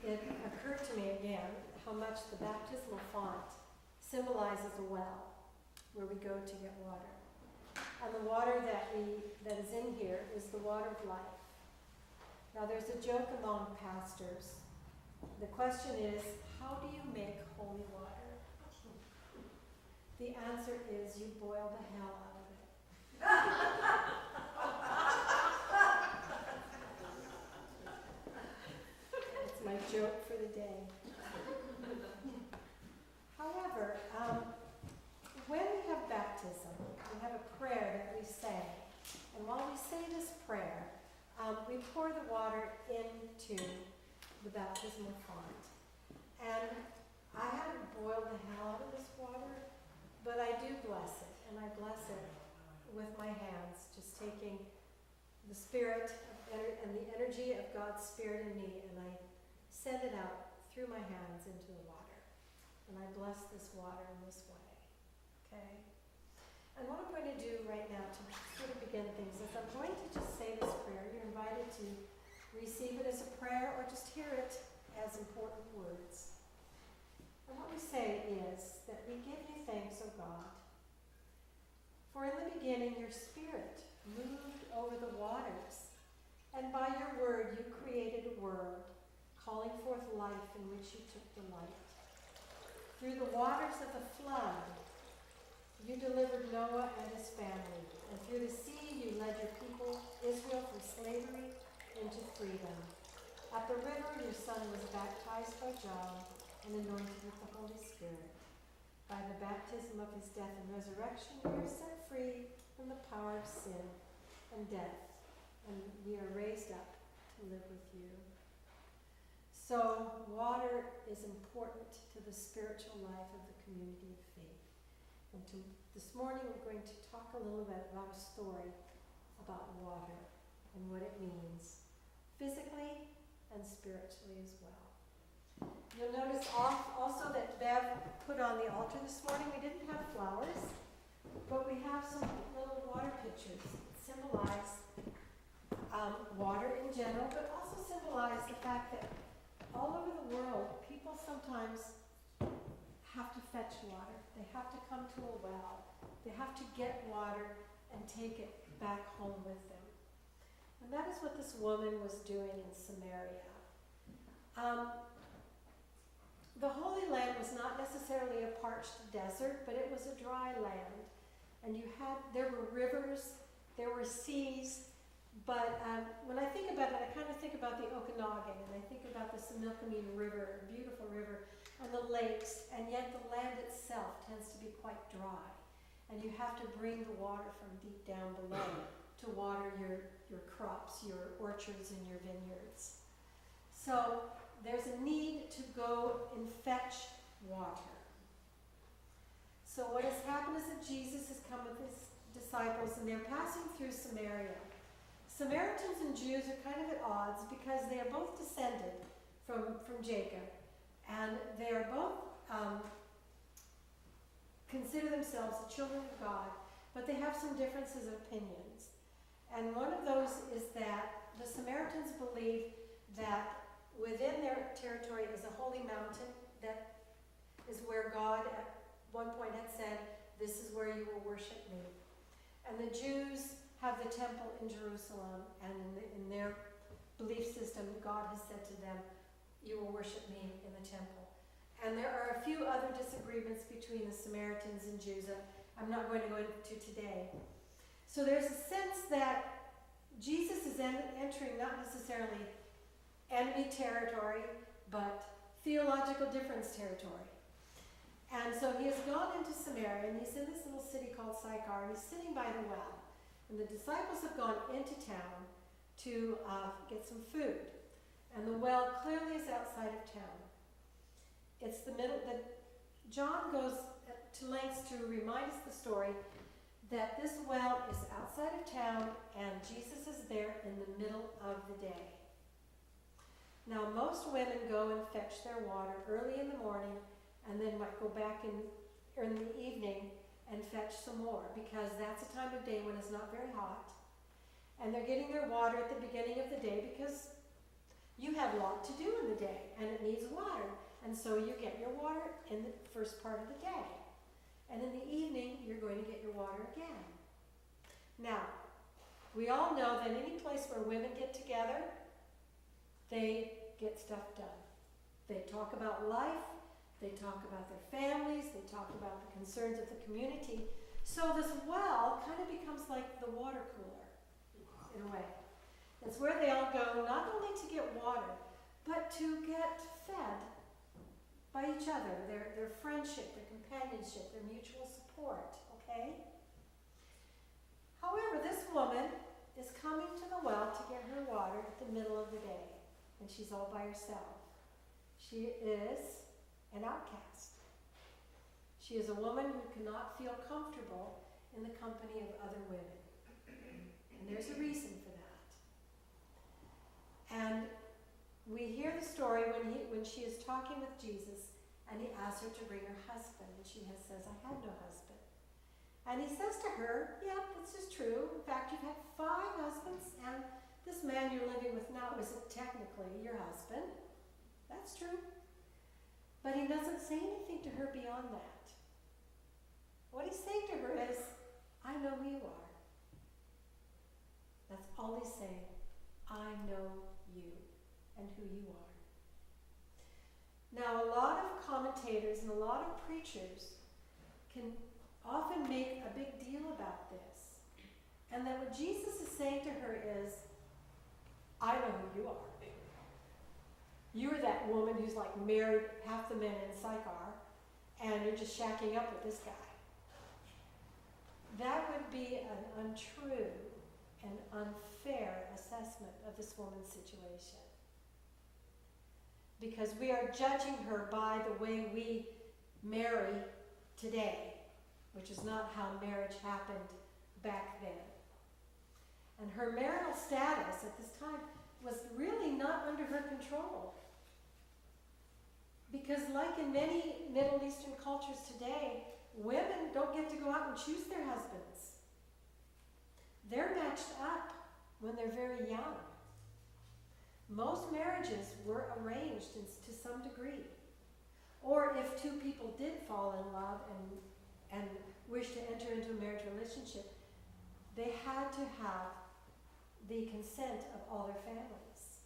it occurred to me again how much the baptismal font symbolizes a well where we go to get water. And the water that is in here is the water of life. Now there's a joke among pastors. The question is, how do you make holy water? The answer is you boil the hell out of it. That's my joke for the day. However, when we have baptism, we have a prayer that we say. And while we say this prayer, we pour the water into the baptismal font. And I haven't boiled the hell out of this water, but I do bless it. And I bless it with my hands, just taking the spirit and the energy of God's Spirit in me, and I send it out through my hands into the water. And I bless this water in this way. Okay? And what I'm going to do right now to sort of begin things is I'm going to just say this prayer. You're invited to receive it as a prayer or just hear it as important words. And what we say is that we give you thanks, O God, for in the beginning your Spirit moved over the waters, and by your word you created a world, calling forth life in which you took delight. Through the waters of the flood, you delivered Noah and his family, and through the sea you led your people, Israel, from slavery into freedom. At the river your son was baptized by John and anointed with the Holy Spirit. By the baptism of his death and resurrection, we are set free from the power of sin and death, and we are raised up to live with you. So water is important to the spiritual life of the community of faith. And this morning we're going to talk a little bit about a story about water and what it means, physically and spiritually as well. You'll notice also that Bev put on the altar this morning, we didn't have flowers, but we have some little water pitchers that symbolize water in general, but also symbolize the fact that all over the world, people sometimes have to fetch water. They have to come to a well. They have to get water and take it back home with them. And that is what this woman was doing in Samaria. The Holy Land was not necessarily a parched desert, but it was a dry land. And there were rivers, there were seas, but when I think about it, I kind of think about the Okanagan, and I think about the Similkameen River, a beautiful river, and the lakes, and yet the land itself tends to be quite dry. And you have to bring the water from deep down below to water your crops, your orchards, and your vineyards. So there's a need to go and fetch water. So what has happened is that Jesus has come with his disciples, and they're passing through Samaria. Samaritans and Jews are kind of at odds because they are both descended from Jacob, and they are both consider themselves the children of God, but they have some differences of opinions. And one of those is that the Samaritans believe that within their territory is a holy mountain that is where God at one point had said, "This is where you will worship me." And the Jews have the temple in Jerusalem, and in their belief system, God has said to them, "You will worship me in the temple." And there are a few other disagreements between the Samaritans and Jews that I'm not going to go into today. So there's a sense that Jesus is entering not necessarily enemy territory, but theological difference territory. And so he has gone into Samaria, and he's in this little city called Sychar, and he's sitting by the well. And the disciples have gone into town to get some food. And the well clearly is outside of town. It's the middle, John goes to lengths to remind us the story that this well is outside of town and Jesus is there in the middle of the day. Now most women go and fetch their water early in the morning and then might go back in the evening and fetch some more, because that's a time of day when it's not very hot. And they're getting their water at the beginning of the day because You have a lot to do in the day, and it needs water. And so you get your water in the first part of the day. And in the evening, you're going to get your water again. Now, we all know that any place where women get together, they get stuff done. They talk about life, they talk about their families, they talk about the concerns of the community. So this well kind of becomes like the water cooler, in a way. It's where they all go not only to get water, but to get fed by each other, their friendship, their companionship, their mutual support, okay? However, this woman is coming to the well to get her water at the middle of the day, and she's all by herself. She is an outcast. She is a woman who cannot feel comfortable in the company of other women. And there's a reason for that. And we hear the story when she is talking with Jesus, and he asks her to bring her husband, and she says, I have no husband. And he says to her, yeah, this is true. In fact, you've had 5 husbands, and this man you're living with now isn't technically your husband. That's true. But he doesn't say anything to her beyond that. What he's saying to her is, I know who you are. That's all he's saying. I know you and who you are. Now, a lot of commentators and a lot of preachers can often make a big deal about this. And that what Jesus is saying to her is, I know who you are. You're that woman who's like married half the men in Sychar, and you're just shacking up with this guy. That would be an untrue and unfair assessment of this woman's situation. Because we are judging her by the way we marry today, which is not how marriage happened back then. And her marital status at this time was really not under her control. Because like in many Middle Eastern cultures today, women don't get to go out and choose their husbands. They're matched up when they're very young. Most marriages were arranged to some degree. Or if 2 people did fall in love and wish to enter into a marriage relationship, they had to have the consent of all their families.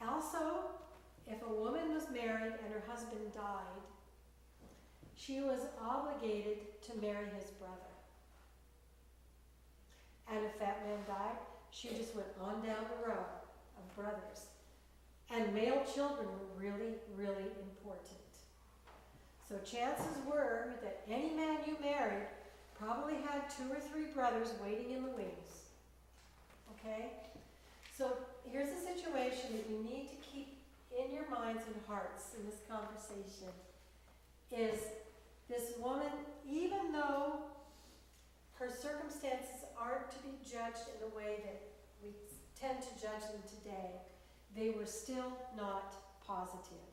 Also, if a woman was married and her husband died, she was obligated to marry his brother. And if that man died, she just went on down the row of brothers. And male children were really, really important. So chances were that any man you married probably had 2 or 3 brothers waiting in the wings. Okay? So here's a situation that you need to keep in your minds and hearts in this conversation. Is this woman, even though her circumstances aren't to be judged in the way that we tend to judge them today, they were still not positive.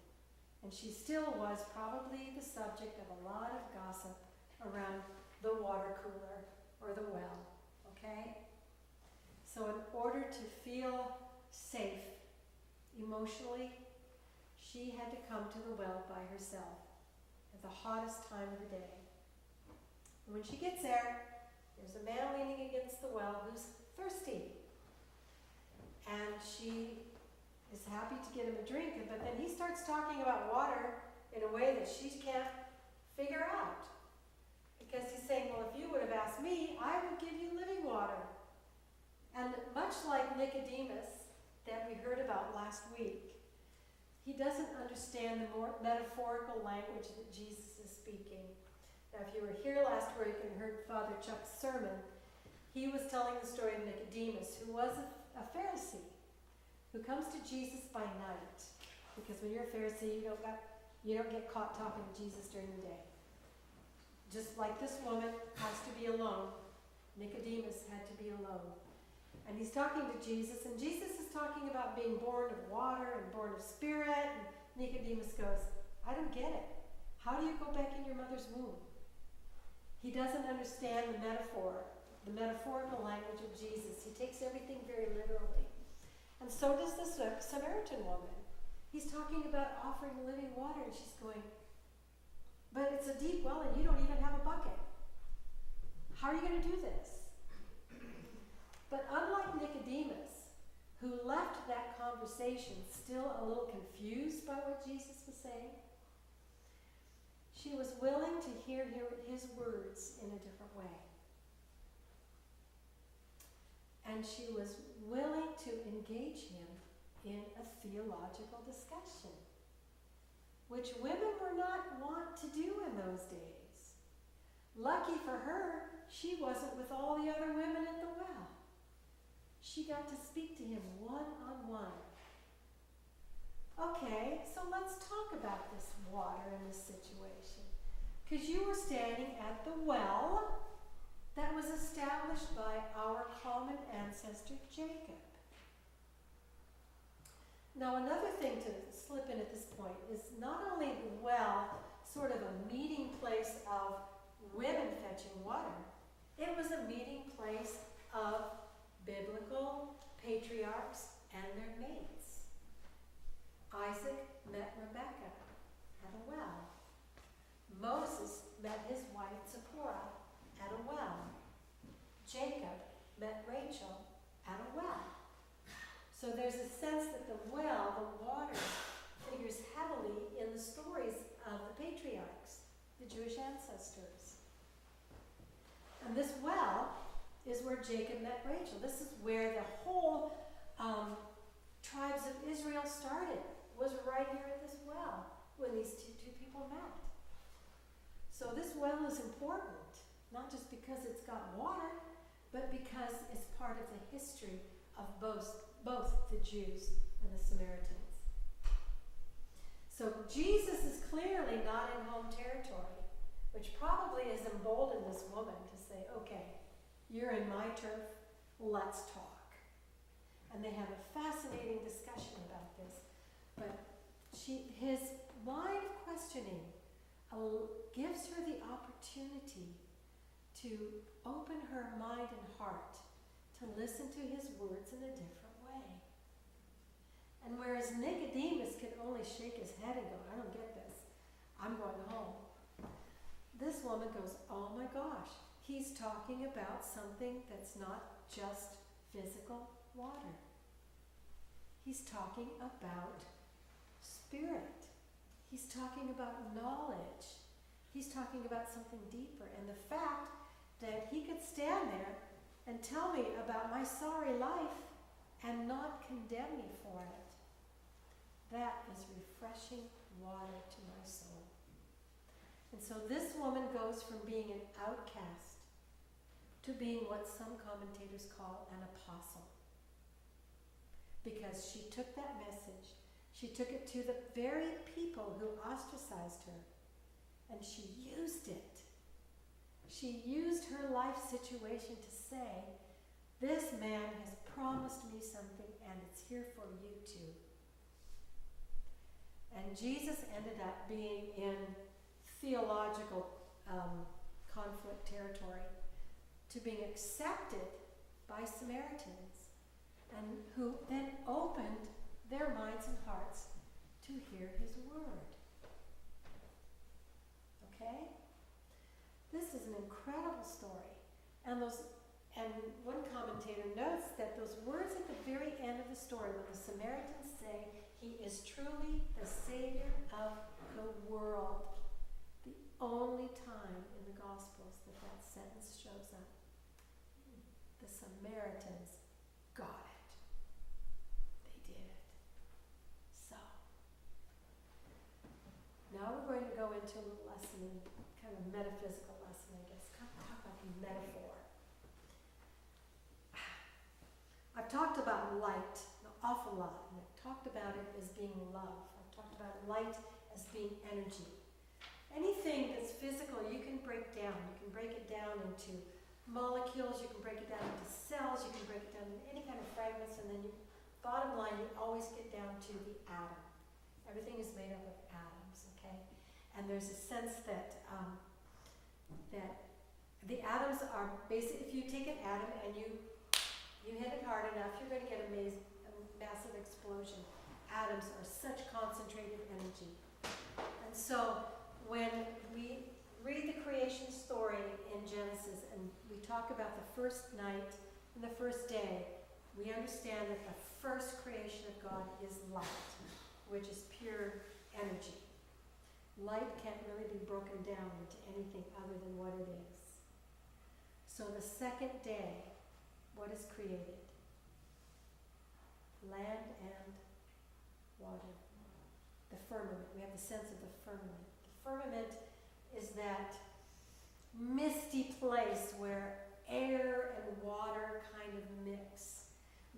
And she still was probably the subject of a lot of gossip around the water cooler or the well, okay? So in order to feel safe emotionally, she had to come to the well by herself at the hottest time of the day. And when she gets there, there's a man leaning against the well who's thirsty. And she is happy to get him a drink, but then he starts talking about water in a way that she can't figure out. Because he's saying, well, if you would have asked me, I would give you living water. And much like Nicodemus that we heard about last week, he doesn't understand the more metaphorical language that Jesus is speaking. Now, if you were here last week and heard Father Chuck's sermon, he was telling the story of Nicodemus, who was a Pharisee, who comes to Jesus by night. Because when you're a Pharisee, you don't get caught talking to Jesus during the day. Just like this woman has to be alone, Nicodemus had to be alone. And he's talking to Jesus, and Jesus is talking about being born of water and born of spirit, and Nicodemus goes, I don't get it. How do you go back in your mother's womb? He doesn't understand the metaphorical language of Jesus. He takes everything very literally. And so does the Samaritan woman. He's talking about offering living water, and she's going, but it's a deep well and you don't even have a bucket. How are you going to do this? But unlike Nicodemus, who left that conversation still a little confused by what Jesus was saying, she was willing to hear his words in a different way. And she was willing to engage him in a theological discussion, which women were not wont to do in those days. Lucky for her, she wasn't with all the other women at the well. She got to speak to him one-on-one. Okay, so let's talk about this water and this situation. Because you were standing at the well that was established by our common ancestor Jacob. Now, another thing to slip in at this point is not only the well sort of a meeting place of women fetching water, it was a meeting place of biblical patriarchs and their mates. Isaac met Rebekah at a well. Moses met his wife Zipporah at a well. Jacob met Rachel at a well. So there's a sense that the well, the water, figures heavily in the stories of the patriarchs, the Jewish ancestors. And this well is where Jacob met Rachel. This is where the whole tribes of Israel started, was right here at this well when these two people met. So this well is important, not just because it's got water, but because it's part of the history of both the Jews and the Samaritans. So Jesus is clearly not in home territory, which probably has emboldened this woman to say, okay, you're in my turf, let's talk. And they have a fascinating discussion about this. But his line of questioning gives her the opportunity to open her mind and heart to listen to his words in a different way. And whereas Nicodemus could only shake his head and go, I don't get this, I'm going home, this woman goes, oh my gosh, he's talking about something that's not just physical water. He's talking about spirit. He's talking about knowledge. He's talking about something deeper. And the fact that he could stand there and tell me about my sorry life and not condemn me for it, that is refreshing water to my soul. And so this woman goes from being an outcast to being what some commentators call an apostle. Because she took that message, she took it to the very people who ostracized her, and she used it. She used her life situation to say, this man has promised me something and it's here for you too. And Jesus ended up being in theological conflict territory, to being accepted by Samaritans, and who then opened their minds and hearts to hear his word. Okay? This is an incredible story. And one commentator notes that those words at the very end of the story, when the Samaritans say, he is truly the Savior of the world, the only time in the Gospels that sentence shows up. The Samaritans got it. They did it. So, now we're going to go into a little lesson, kind of metaphysical lesson, I guess. Talk about metaphor. I've talked about light an awful lot, and I've talked about it as being love. I've talked about light as being energy. Anything that's physical, you can break down. You can break it down into molecules, you can break it down into cells, you can break it down into any kind of fragments, and then bottom line, you always get down to the atom. Everything is made up of atoms, okay? And there's a sense that that the atoms are basic. If you take an atom and you hit it hard enough, you're going to get massive explosion. Atoms are such concentrated energy. And so when we read the creation story in Genesis and we talk about the first night and the first day, we understand that the first creation of God is light, which is pure energy. Light can't really be broken down into anything other than what it is. So the second day, what is created? Land and water. The firmament. We have the sense of the firmament. The firmament is that misty place where air and water kind of mix,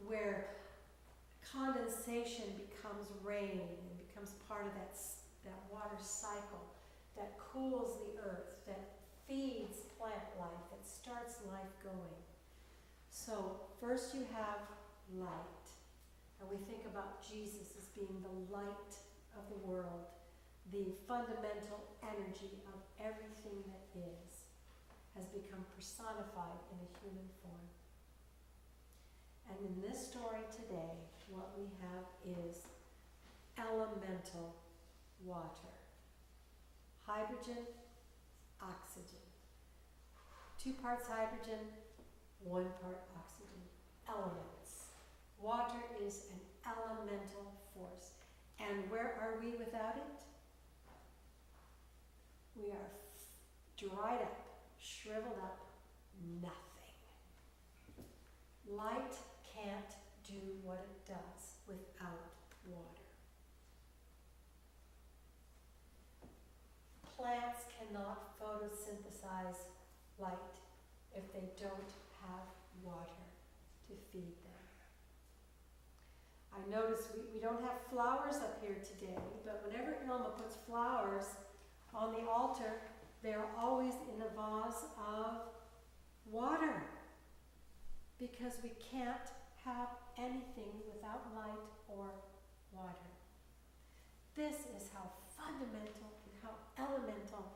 where condensation becomes rain and becomes part of that water cycle that cools the earth, that feeds plant life, that starts life going. So first you have light, and we think about Jesus as being the light of the world, the fundamental energy of everything that is, has become personified in a human form. And in this story today, what we have is elemental water. Hydrogen, oxygen. 2 parts hydrogen, 1 part oxygen. Elements. Water is an elemental force. And where are we without it? We are dried up, shriveled up, nothing. Light can't do what it does without water. Plants cannot photosynthesize light if they don't have water to feed them. I notice we don't have flowers up here today, but whenever Ilma puts flowers on the altar, they're always in a vase of water, because we can't have anything without light or water. This is how fundamental and how elemental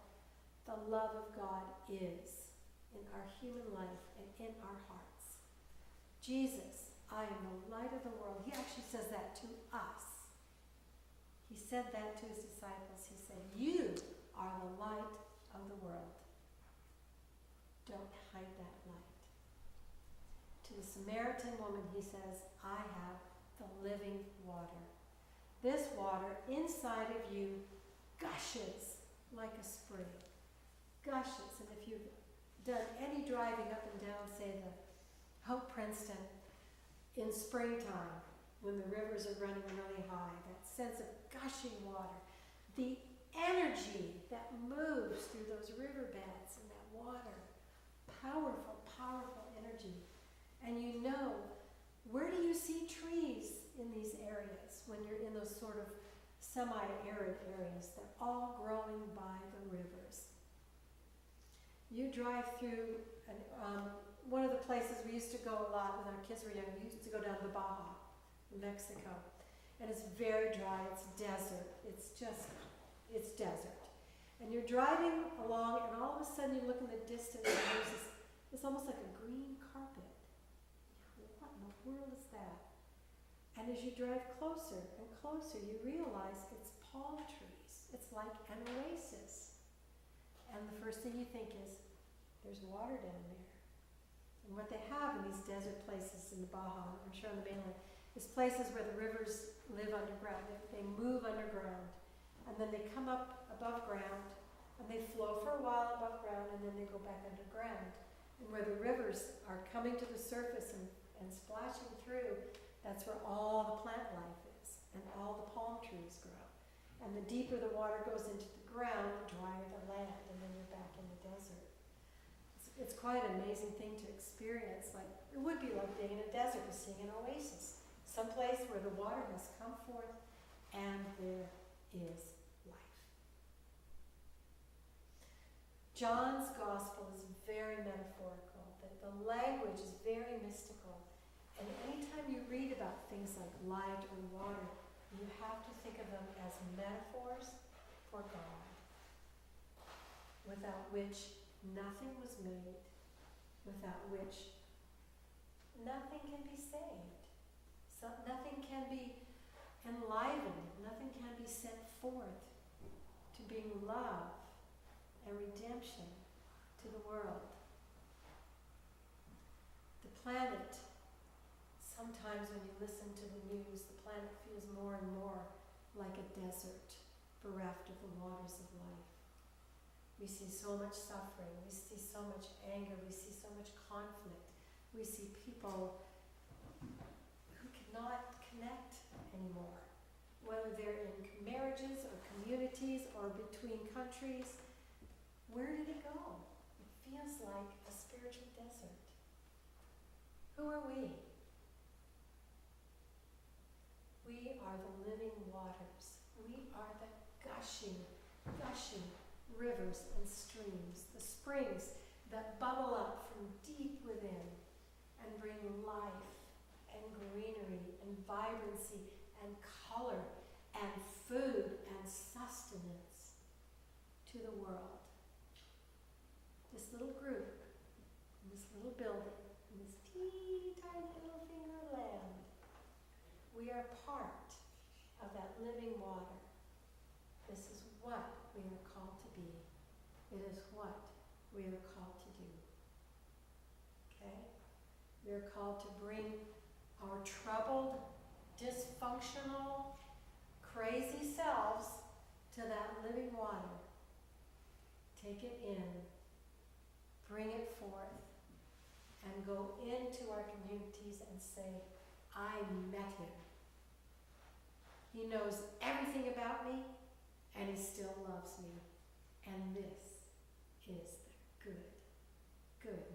the love of God is in our human life and in our hearts. Jesus, I am the light of the world. He actually says that to us. He said that to his disciples. He said, you are the light of the world. Don't hide that light. To the Samaritan woman, he says, I have the living water. This water inside of you gushes like a spring. Gushes. And if you've done any driving up and down, say, the Hope Princeton in springtime, when the rivers are running really high, that sense of gushing water, the energy that moves through those riverbeds and that water, powerful, powerful energy. And you know, where do you see trees in these areas when you're in those sort of semi-arid areas? They're all growing by the rivers. You drive through, one of the places we used to go a lot when our kids were young, we used to go down to Baja, in Mexico. And it's very dry, it's desert, it's desert. And you're driving along, and all of a sudden you look in the distance, and there's it's almost like a green carpet. What in the world is that? And as you drive closer and closer, you realize it's palm trees. It's like an oasis. And the first thing you think is, there's water down there. And what they have in these desert places in the Baja, I'm sure on the mainland, is places where the rivers live underground. They move underground, and then they come up above ground, and they flow for a while above ground, and then they go back underground. And where the rivers are coming to the surface and splashing through, that's where all the plant life is, and all the palm trees grow. And the deeper the water goes into the ground, the drier the land, and then you're back in the desert. It's quite an amazing thing to experience. Like, it would be like being in a desert and seeing an oasis, someplace where the water has come forth and there is life. John's gospel is very metaphorical. The language is very mystical. And anytime you read about things like light or water, you have to think of them as metaphors for God, without which nothing was made, without which nothing can be saved. Nothing can be enlivened, nothing can be sent forth to bring love and redemption to the world. The planet, sometimes when you listen to the news, the planet feels more and more like a desert bereft of the waters of life. We see so much suffering, we see so much anger, we see so much conflict. We see people who cannot connect anymore, whether they're in marriages or communities or between countries. Where did it go? It feels like a spiritual desert. Who are we? We are the living waters. We are the gushing rivers and streams, the springs that bubble up from deep within and bring life and greenery and vibrancy and color and food and sustenance to the world. This little group, in this little building, in this teeny tiny little finger land, we are part of that living water. This is what we are called to be. It is what we are called to do. Okay? We are called to bring our troubled, dysfunctional, crazy selves to that living water. Take it in, bring it forth, and go into our communities and say, I met him. He knows everything about me, and he still loves me. And this is the good